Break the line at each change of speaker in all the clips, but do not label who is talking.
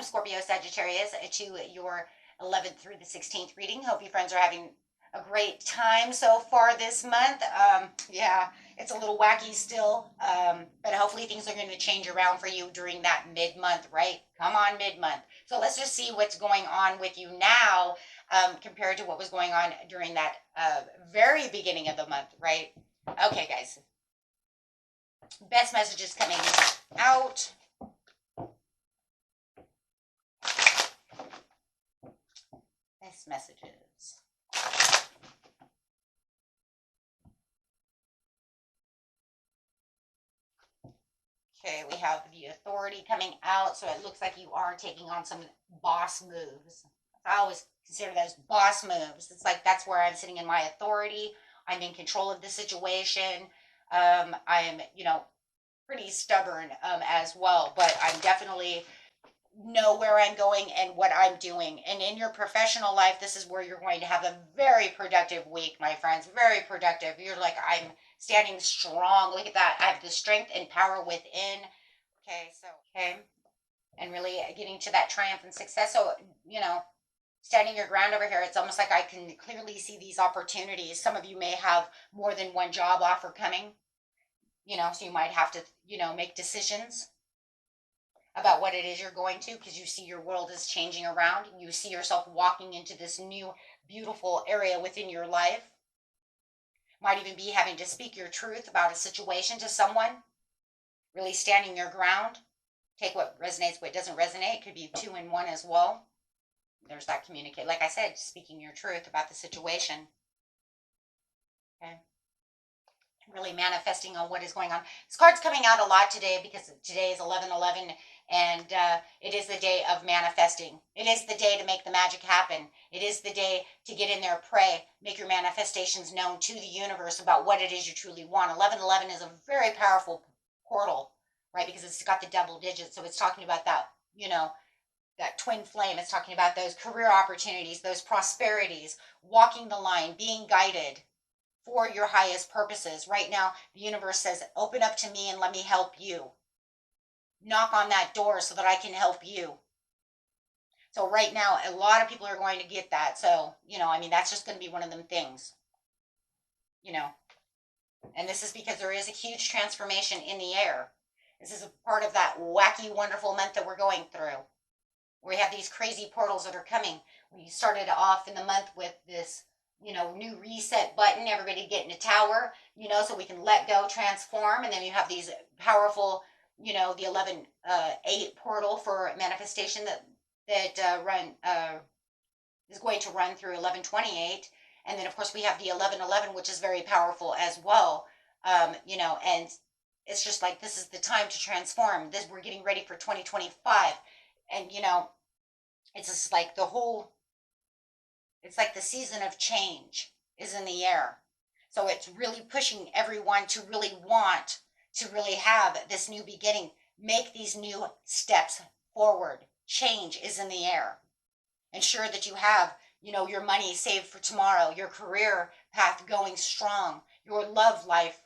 Scorpio, Sagittarius, to your 11th through the 16th reading. Hope you friends are having a great time so far this month. Yeah, it's a little wacky still, but hopefully things are going to change around for you during that mid-month, right? Come on, mid-month. So let's just see what's going on with you now compared to what was going on during that very beginning of the month, right? Okay, guys. Best messages coming out. Best messages. Okay, we have the authority coming out, so it looks like you are taking on some boss moves. I always consider those boss moves. It's like that's where I'm sitting in my authority. I'm in control of the situation. I'm, pretty stubborn as well, but I'm definitely know where I'm going and what I'm doing. And in your professional life, this is where you're going to have a very productive week, my friends. Very productive. You're like, I'm standing strong. Look at that. I have the strength and power within. Okay. And really getting to that triumph and success. So, standing your ground over here, it's almost like I can clearly see these opportunities. Some of you may have more than one job offer coming, so you might have to, make decisions about what it is you're going to, because you see your world is changing around. You see yourself walking into this new, beautiful area within your life. Might even be having to speak your truth about a situation to someone. Really standing your ground. Take what resonates, what doesn't resonate. Could be 2 in 1 as well. There's that communicate. Like I said, speaking your truth about the situation. Okay. Really manifesting on what is going on. This card's coming out a lot today because today is 11/11, and it is the day of manifesting. It is the day to make the magic happen. It is the day to get in there, pray, make your manifestations known to the universe about what it is you truly want. 11/11 is a very powerful portal, right? Because it's got the double digits, so it's talking about that, that twin flame. It's talking about those career opportunities, those prosperities, walking the line, being guided for your highest purposes. Right now, the universe says, open up to me and let me help you. Knock on that door so that I can help you. So right now, a lot of people are going to get that. So, that's just going to be one of them things, and this is because there is a huge transformation in the air. This is a part of that wacky, wonderful month that we're going through. We have these crazy portals that are coming. We started off in the month with this, new reset button, everybody get in a tower, so we can let go, transform. And then you have these powerful, the 11/8 portal for manifestation that is going to run through 11/28. And then of course we have the 11/11, which is very powerful as well. And it's just like, this is the time to transform this. We're getting ready for 2025. And, it's just like it's like the season of change is in the air. So it's really pushing everyone to really want to really have this new beginning, make these new steps forward. Change is in the air. Ensure that you have, your money saved for tomorrow, your career path going strong, your love life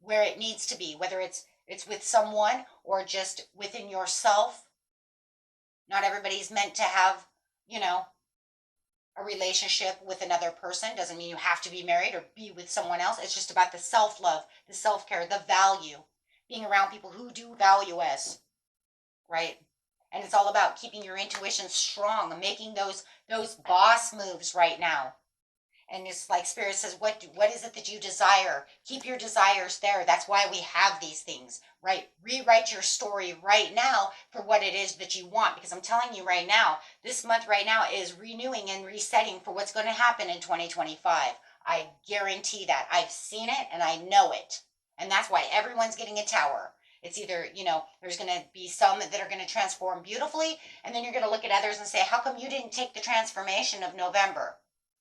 where it needs to be, whether it's with someone or just within yourself. Not everybody's meant to have, a relationship with another person. Doesn't mean you have to be married or be with someone else. It's just about the self-love, the self-care, the value, being around people who do value us, right? And it's all about keeping your intuition strong, making those boss moves right now. And it's like Spirit says, what is it that you desire? Keep your desires there. That's why we have these things, right? Rewrite your story right now for what it is that you want. Because I'm telling you right now, this month right now is renewing and resetting for what's going to happen in 2025. I guarantee that. I've seen it and I know it. And that's why everyone's getting a tower. It's either, there's going to be some that are going to transform beautifully. And then you're going to look at others and say, how come you didn't take the transformation of November?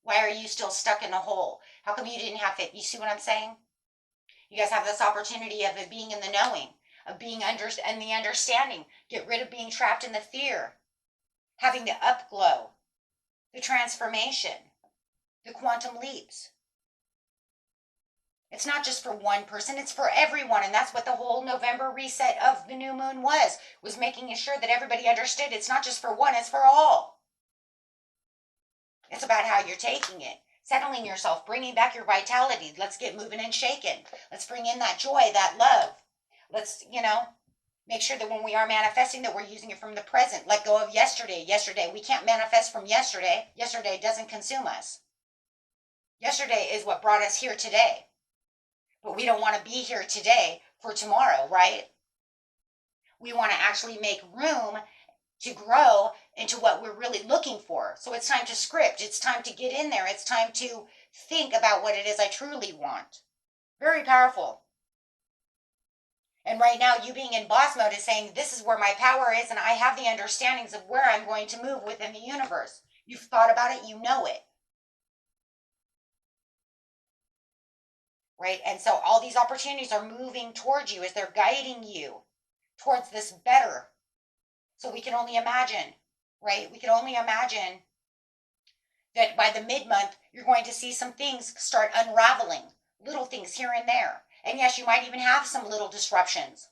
Why are you still stuck in a hole? How come you didn't have it? You see what I'm saying? You guys have this opportunity of it being in the knowing, of being in the understanding. Get rid of being trapped in the fear. Having the upglow, the transformation, the quantum leaps. It's not just for one person, it's for everyone. And that's what the whole November reset of the new moon was making sure that everybody understood it's not just for one, it's for all. It's about how you're taking it, settling yourself, bringing back your vitality. Let's get moving and shaking. Let's bring in that joy, that love. Let's, make sure that when we are manifesting that we're using it from the present. Let go of yesterday. We can't manifest from yesterday. Yesterday doesn't consume us. Yesterday is what brought us here today. But we don't want to be here today for tomorrow, right? We want to actually make room to grow into what we're really looking for. So it's time to script. It's time to get in there. It's time to think about what it is I truly want. Very powerful. And right now, you being in boss mode is saying, this is where my power is, and I have the understandings of where I'm going to move within the universe. You've thought about it, you know it. Right? And so all these opportunities are moving towards you as they're guiding you towards this better. So we can only imagine, right? We can only imagine that by the mid-month, you're going to see some things start unraveling, little things here and there. And yes, you might even have some little disruptions,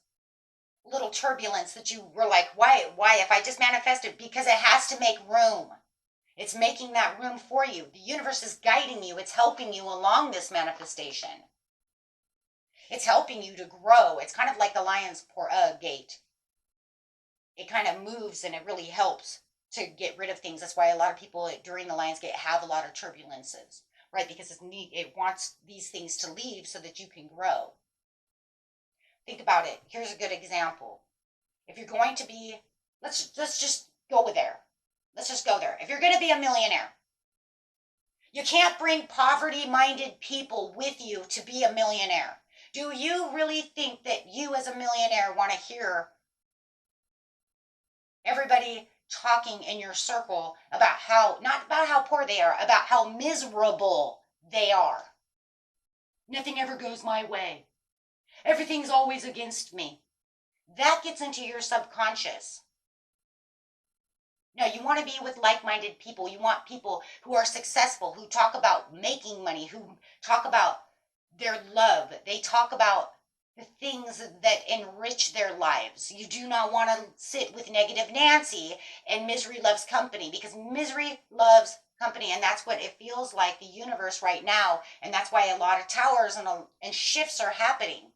little turbulence that you were like, why if I just manifested? Because it has to make room. It's making that room for you. The universe is guiding you. It's helping you along this manifestation. It's helping you to grow. It's kind of like the lion's gate. It kind of moves and it really helps to get rid of things. That's why a lot of people during the lion's gate have a lot of turbulences, right? Because it wants these things to leave so that you can grow. Think about it. Here's a good example. If you're going to be, let's just go there. Let's just go there. If you're going to be a millionaire, you can't bring poverty-minded people with you to be a millionaire. Do you really think that you as a millionaire want to hear everybody talking in your circle about not about how poor they are, about how miserable they are? Nothing ever goes my way. Everything's always against me. That gets into your subconscious. No, you want to be with like-minded people. You want people who are successful, who talk about making money, who talk about their love. They talk about the things that enrich their lives. You do not want to sit with negative Nancy, and misery loves company, because misery loves company, and that's what it feels like the universe right now, and that's why a lot of towers and shifts are happening,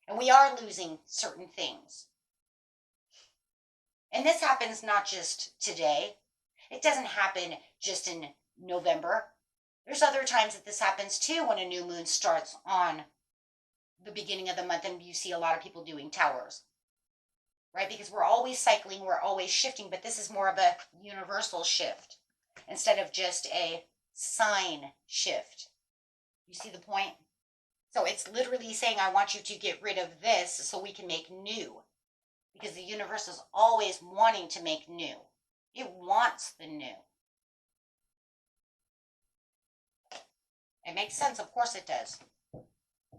and we are losing certain things. And this happens not just today. It doesn't happen just in November. There's other times that this happens too, when a new moon starts on the beginning of the month and you see a lot of people doing towers, right? Because we're always cycling, we're always shifting, but this is more of a universal shift instead of just a sign shift. You see the point? So it's literally saying, I want you to get rid of this so we can make new. Because the universe is always wanting to make new. It wants the new. It makes sense, of course it does.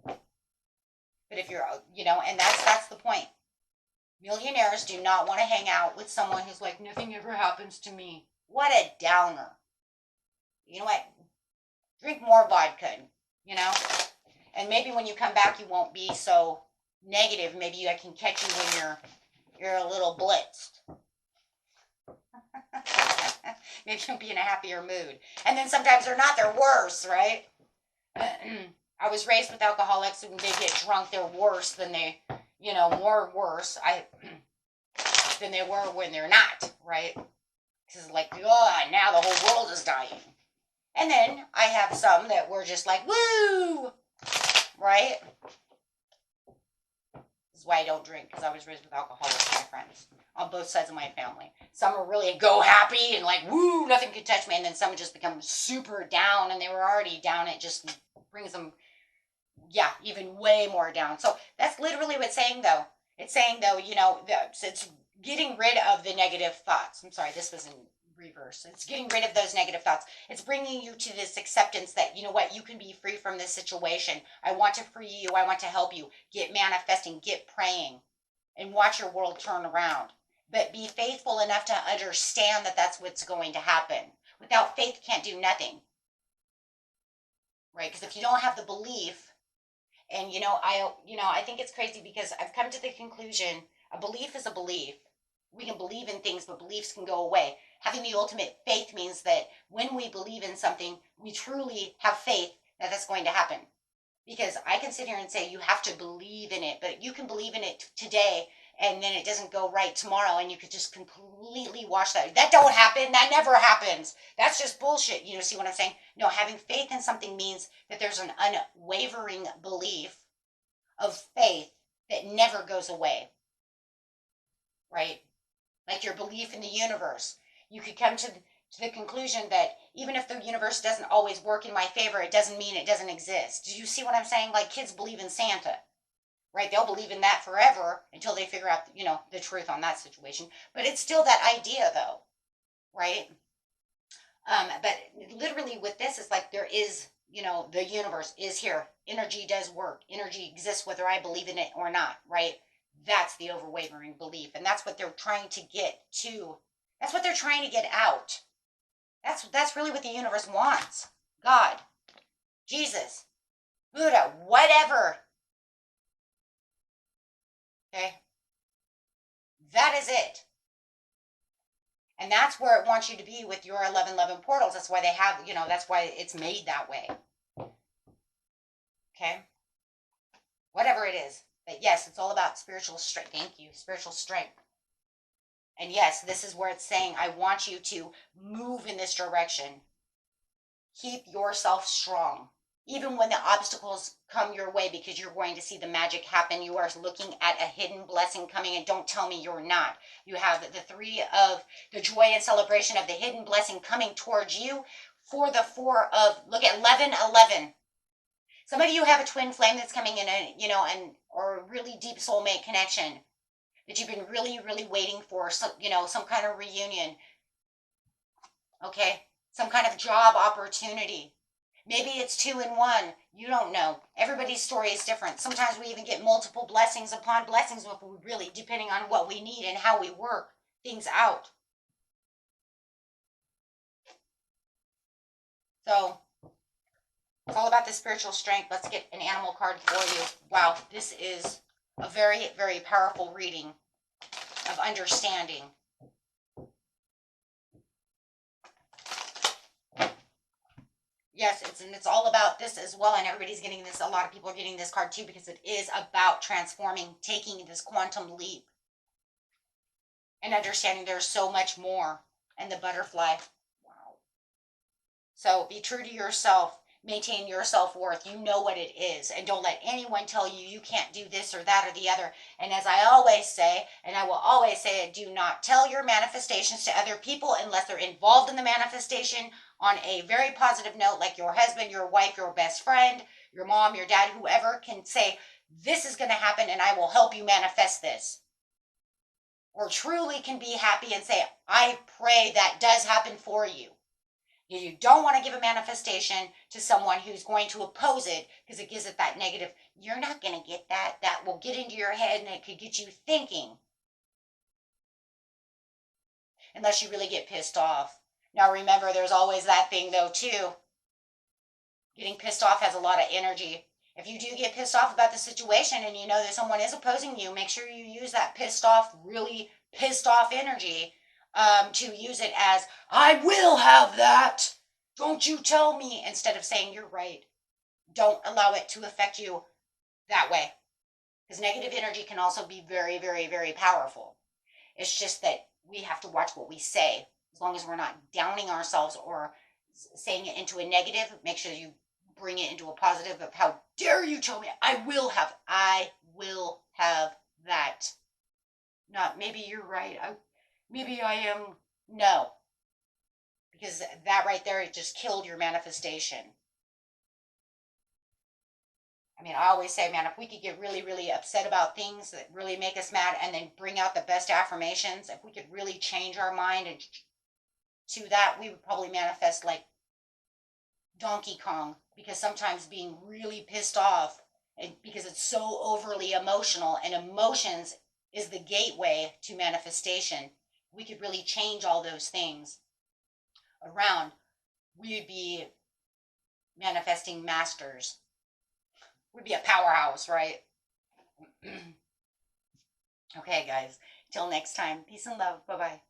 But if you're, and that's the point. Millionaires do not want to hang out with someone who's like, nothing ever happens to me. What a downer. You know what? Drink more vodka, And maybe when you come back, you won't be so negative. Maybe I can catch you when you're a little blitzed. Maybe you'll be in a happier mood. And then sometimes they're not, they're worse, right? I was raised with alcoholics, and they get drunk, they're worse than they, more worse than they were when they're not, right? Because it's like, oh, now the whole world is dying. And then I have some that were just like, woo, right? This is why I don't drink, because I was raised with alcoholics, my friends, on both sides of my family. Some are really go happy and like, woo, nothing could touch me. And then some just become super down, and they were already down. It just brings them, even way more down. So that's literally what it's saying, though. It's saying, though, it's getting rid of the negative thoughts. I'm sorry, this was in reverse. It's getting rid of those negative thoughts. It's bringing you to this acceptance that, you know what, you can be free from this situation. I want to free you. I want to help you. Get manifesting, get praying, and watch your world turn around. But be faithful enough to understand that that's what's going to happen. Without faith, you can't do nothing. Right? Because if you don't have the belief, And I think it's crazy because I've come to the conclusion a belief is a belief. We can believe in things, but beliefs can go away. Having the ultimate faith means that when we believe in something, we truly have faith that that's going to happen. Because I can sit here and say you have to believe in it, but you can believe in it today and then it doesn't go right tomorrow and you could just completely wash that. That don't happen. That never happens. That's just bullshit. See what I'm saying? No, having faith in something means that there's an unwavering belief of faith that never goes away, right? Like your belief in the universe. You could come to the conclusion that even if the universe doesn't always work in my favor, it doesn't mean it doesn't exist. Do you see what I'm saying? Like kids believe in Santa, right? They'll believe in that forever until they figure out, the truth on that situation. But it's still that idea, though, right? But literally with this, it's like there is, the universe is here. Energy does work. Energy exists whether I believe in it or not, right? That's the overwavering belief. And that's what they're trying to get to. That's what they're trying to get out. That's really what the universe wants. God, Jesus, Buddha, whatever. Okay? That is it. And that's where it wants you to be with your 1111 portals. That's why they have, that's why it's made that way. Okay? Whatever it is. But yes, it's all about spiritual strength. Thank you. Spiritual strength. And yes, this is where it's saying, I want you to move in this direction. Keep yourself strong. Even when the obstacles come your way, because you're going to see the magic happen. You are looking at a hidden blessing coming, and don't tell me you're not. You have the three of the joy and celebration of the hidden blessing coming towards you for the four of, look at 1111. Some of you have a twin flame that's coming in, or a really deep soulmate connection that you've been really, really waiting for, some kind of reunion. Okay? Some kind of job opportunity. Maybe it's 2 in 1. You don't know. Everybody's story is different. Sometimes we even get multiple blessings upon blessings if we really, depending on what we need and how we work things out. So, it's all about the spiritual strength. Let's get an animal card for you. Wow, this is a very, very powerful reading of understanding. Yes, it's all about this as well, and everybody's getting this. A lot of people are getting this card too because it is about transforming, taking this quantum leap, and understanding there's so much more. And the butterfly. Wow. So be true to yourself. Maintain your self-worth. You know what it is, and don't let anyone tell you you can't do this or that or the other. And as I always say, and I will always say it, do not tell your manifestations to other people unless they're involved in the manifestation on a very positive note, like your husband, your wife, your best friend, your mom, your dad, whoever can say, this is going to happen and I will help you manifest this. Or truly can be happy and say, I pray that does happen for you. You don't want to give a manifestation to someone who's going to oppose it because it gives it that negative. You're not going to get that. That will get into your head and it could get you thinking. Unless you really get pissed off. Now remember, there's always that thing though too. Getting pissed off has a lot of energy. If you do get pissed off about the situation and you know that someone is opposing you, make sure you use that pissed off, really pissed off energy to use it as, I will have that. Don't you tell me, instead of saying you're right. Don't allow it to affect you that way. Because negative energy can also be very, very, very powerful. It's just that we have to watch what we say. As long as we're not downing ourselves or saying it into a negative, make sure you bring it into a positive of, how dare you tell me I will have that. Not, maybe you're right. Maybe I am. No. Because that right there, it just killed your manifestation. I mean, I always say, man, if we could get really, really upset about things that really make us mad and then bring out the best affirmations, if we could really change our mind and to that, we would probably manifest like Donkey Kong. Because sometimes being really pissed off, because it's so overly emotional, and emotions is the gateway to manifestation. We could really change all those things around. We would be manifesting masters. would be a powerhouse, right? Okay, guys. Till next time. Peace and love. Bye bye.